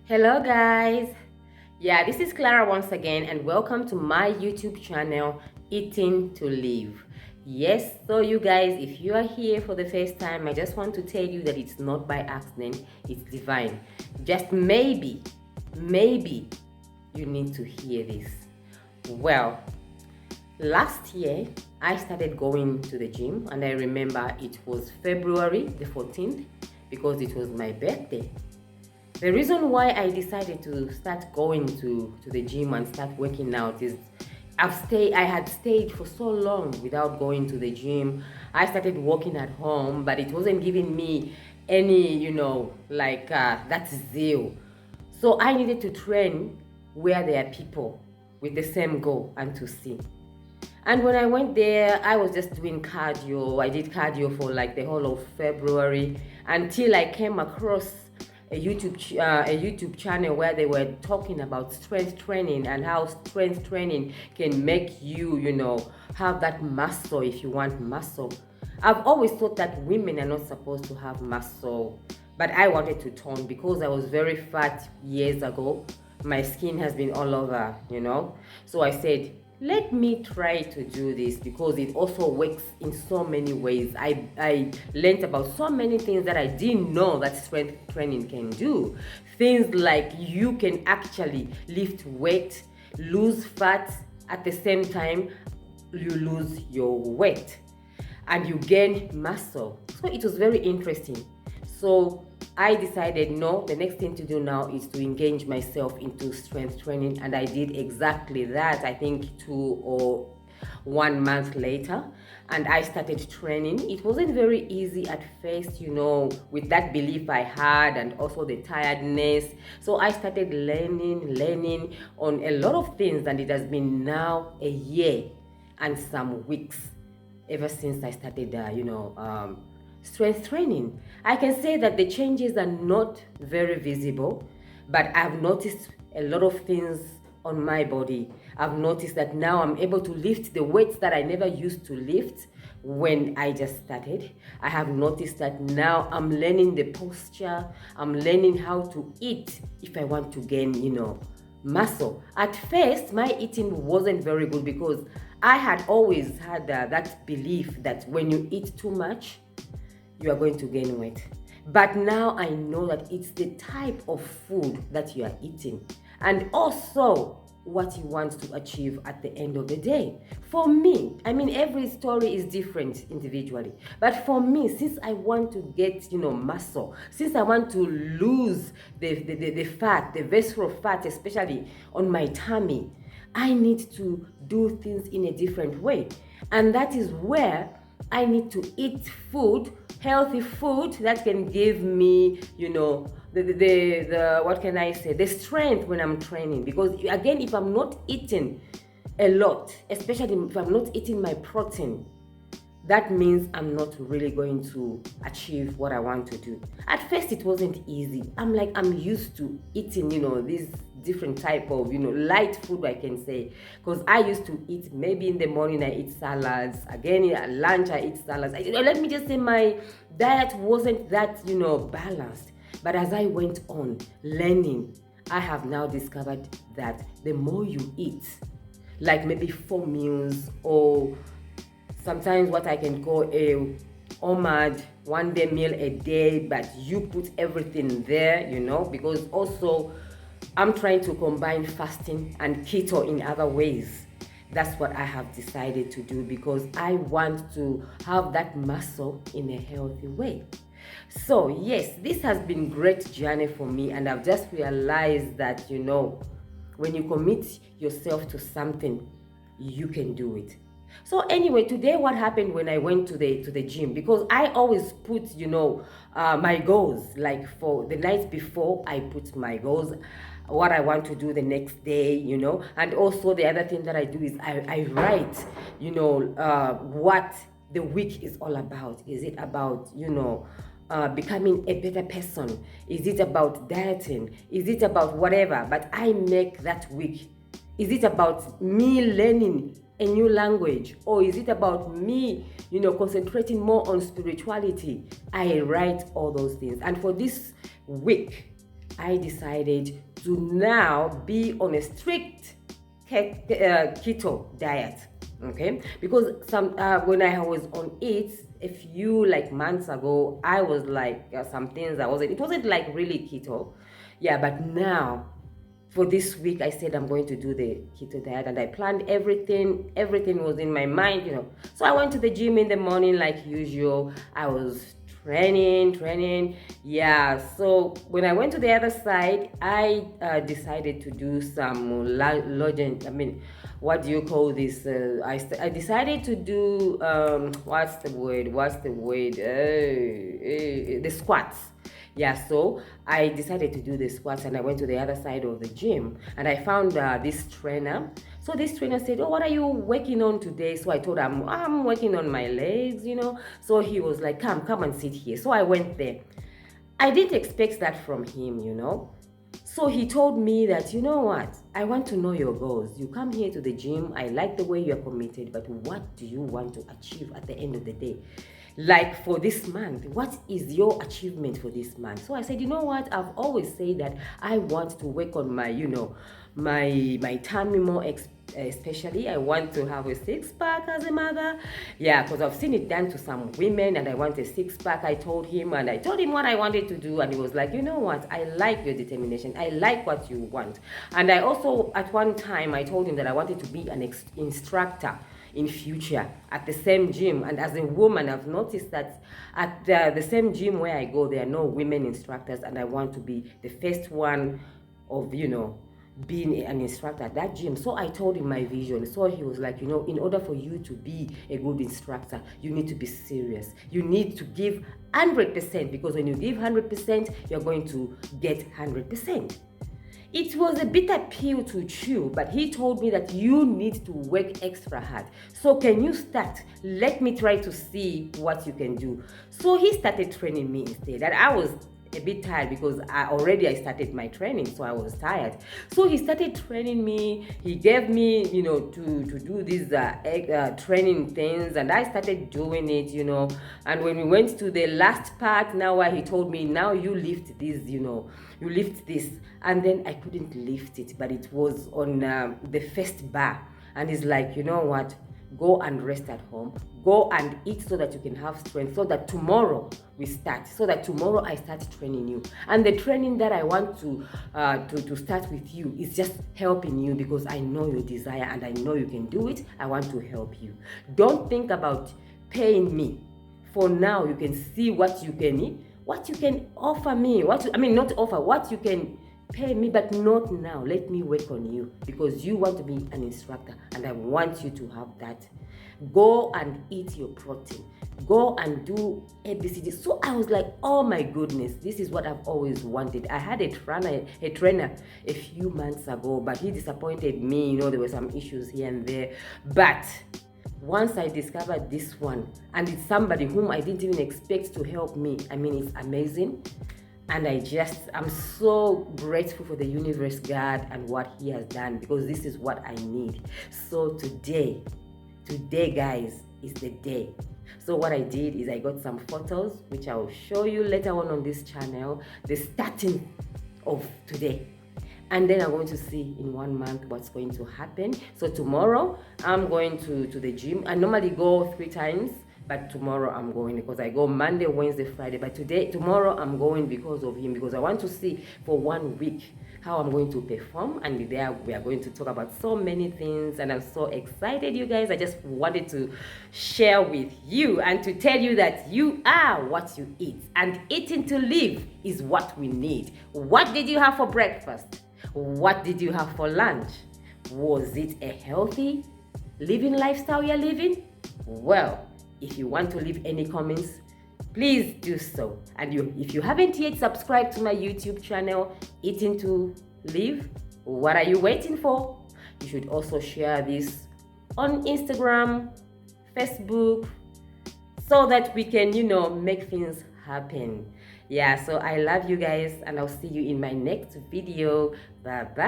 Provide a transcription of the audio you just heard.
Hello guys. Yeah, this is Clara once again and welcome to my YouTube channel Eating to Live. Yes, so you guys, if you are here for the first time, I just want to tell you that it's not by accident, it's divine. Just maybe you need to hear this. Well, last year I started going to the gym and I remember it was February the 14th because it was my birthday. The reason why I decided to start going to the gym and start working out is I had stayed for so long without going to the gym. I started working at home, but it wasn't giving me any, that zeal. So I needed to train where there are people with the same goal and to see. And when I went there, I was just doing cardio. I did cardio for like the whole of February until I came across a YouTube channel where they were talking about strength training and how strength training can make you, have that muscle if you want muscle. I've always thought that women are not supposed to have muscle, but I wanted to tone because I was very fat years ago. My skin has been all over, So I said, let me try to do this because it also works in so many ways. I learned about so many things that I didn't know that strength training can do. Things like you can actually lift weight, lose fat, at the same time you lose your weight and you gain muscle. So it was very interesting. So I decided, no, the next thing to do now is to engage myself into strength training. And I did exactly that, I think 1 month later. And I started training. It wasn't very easy at first, with that belief I had and also the tiredness. So I started learning on a lot of things. And it has been now a year and some weeks ever since I started, strength training. I can say that the changes are not very visible, but I've noticed a lot of things on my body. I've noticed that now I'm able to lift the weights that I never used to lift when I just started. I have noticed that now I'm learning the posture. I'm learning how to eat if I want to gain, muscle. At first, my eating wasn't very good because I had always had that belief that when you eat too much, you are going to gain weight. But now I know that it's the type of food that you are eating and also what you want to achieve at the end of the day. For me, every story is different individually. But for me, since I want to get, muscle, since I want to lose the fat, the visceral fat, especially on my tummy, I need to do things in a different way. And that is where I need to eat food, healthy food that can give me, the what can I say, the strength when I'm training. Because again, if I'm not eating a lot, especially if I'm not eating my protein, that means I'm not really going to achieve what I want to do. At first, it wasn't easy. I'm used to eating, these different type of, light food, I can say. Because I used to eat, maybe in the morning I eat salads. Again, at lunch I eat salads. Let me just say my diet wasn't that, balanced. But as I went on learning, I have now discovered that the more you eat, like maybe 4 meals or sometimes what I can call a OMAD, 1 day meal a day, but you put everything there, because also I'm trying to combine fasting and keto in other ways. That's what I have decided to do because I want to have that muscle in a healthy way. So yes, this has been a great journey for me, and I've just realized that, when you commit yourself to something, you can do it. So anyway, today what happened when I went to the gym, because I always put, my goals, like for the night before, I put my goals, what I want to do the next day, and also the other thing that I do is I write, what the week is all about. Is it about, becoming a better person? Is it about dieting? Is it about whatever? But I make that week. Is it about me learning a new language, or is it about me, concentrating more on spirituality? I write all those things. And for this week, I decided to now be on a strict keto diet. Okay, because when I was on it a few like months ago, I was like some things I wasn't. It wasn't like really keto, yeah. But now for this week, I said I'm going to do the keto diet, and I planned everything. Everything was in my mind, So I went to the gym in the morning like usual. I was training. Yeah. So when I went to the other side, I decided to do some lodging. I mean, what do you call this? I decided to do what's the word? The squats. Yeah, so I decided to do the squats, and I went to the other side of the gym, and I found this trainer. So this trainer said, "Oh, what are you working on today?" So I told him, "I'm working on my legs." So he was like, come and sit here." So I went there. I didn't expect that from him. So he told me that, "You know what? I want to know your goals. You come here to the gym. I like the way you're committed, but what do you want to achieve at the end of the day? Like for this month, what is your achievement for this month?" So I said, "You know what? I've always said that I want to work on my tummy more, especially I want to have a six-pack as a mother." Yeah, because I've seen it done to some women, and I want a six-pack. I told him what I wanted to do, and he was like, "You know what? I like your determination. I like what you want." And I also, at one time, I told him that I wanted to be an instructor in future at the same gym. And as a woman, I've noticed that at the same gym where I go, there are no women instructors, and I want to be the first one of being an instructor at that gym. So I told him my vision. So he was like, in order for you to be a good instructor, you need to be serious. You need to give 100%, because when you give 100%, you're going to get 100%. It was a bitter pill to chew, but he told me that you need to work extra hard. So can you start? Let me try to see what you can do. So he started training me instead. And I was a bit tired because I started my training, so I was tired. So he started training me. He gave me, to do these training things, and I started doing it, And when we went to the last part, now where he told me, "Now you lift this, you lift this," and then I couldn't lift it, but it was on the first bar, and he's like, "You know what? Go and rest at home. Go and eat so that you can have strength, so that tomorrow we start. So that tomorrow I start training you. And the training that I want to start with you is just helping you, because I know your desire and I know you can do it. I want to help you. Don't think about paying me. For now, you can see what you can offer me. What you can pay me, but not now. Let me work on you, because you want to be an instructor, and I want you to have that. Go and eat your protein. Go and do ABCD." So I was like, oh my goodness, this is what I've always wanted. I had a trainer a few months ago, but he disappointed me. There were some issues here and there. But once I discovered this one, and it's somebody whom I didn't even expect to help me, it's amazing. And I'm so grateful for the universe, God, and what he has done, because this is what I need. So today, guys, is the day. So what I did is I got some photos, which I will show you later on this channel, the starting of today. And then I'm going to see in 1 month what's going to happen. So tomorrow, I'm going to the gym. I normally go 3 times. But tomorrow I'm going, because I go Monday, Wednesday, Friday. But tomorrow I'm going because of him, because I want to see for 1 week how I'm going to perform. And there we are going to talk about so many things, and I'm so excited, you guys. I just wanted to share with you and to tell you that you are what you eat, and eating to live is what we need. What did you have for breakfast? What did you have for lunch? Was it a healthy living lifestyle you're living? Well, if you want to leave any comments, please do so. And if you haven't yet subscribed to my YouTube channel, Eating to Live, what are you waiting for? You should also share this on Instagram, Facebook, so that we can, make things happen. Yeah, so I love you guys, and I'll see you in my next video. Bye-bye.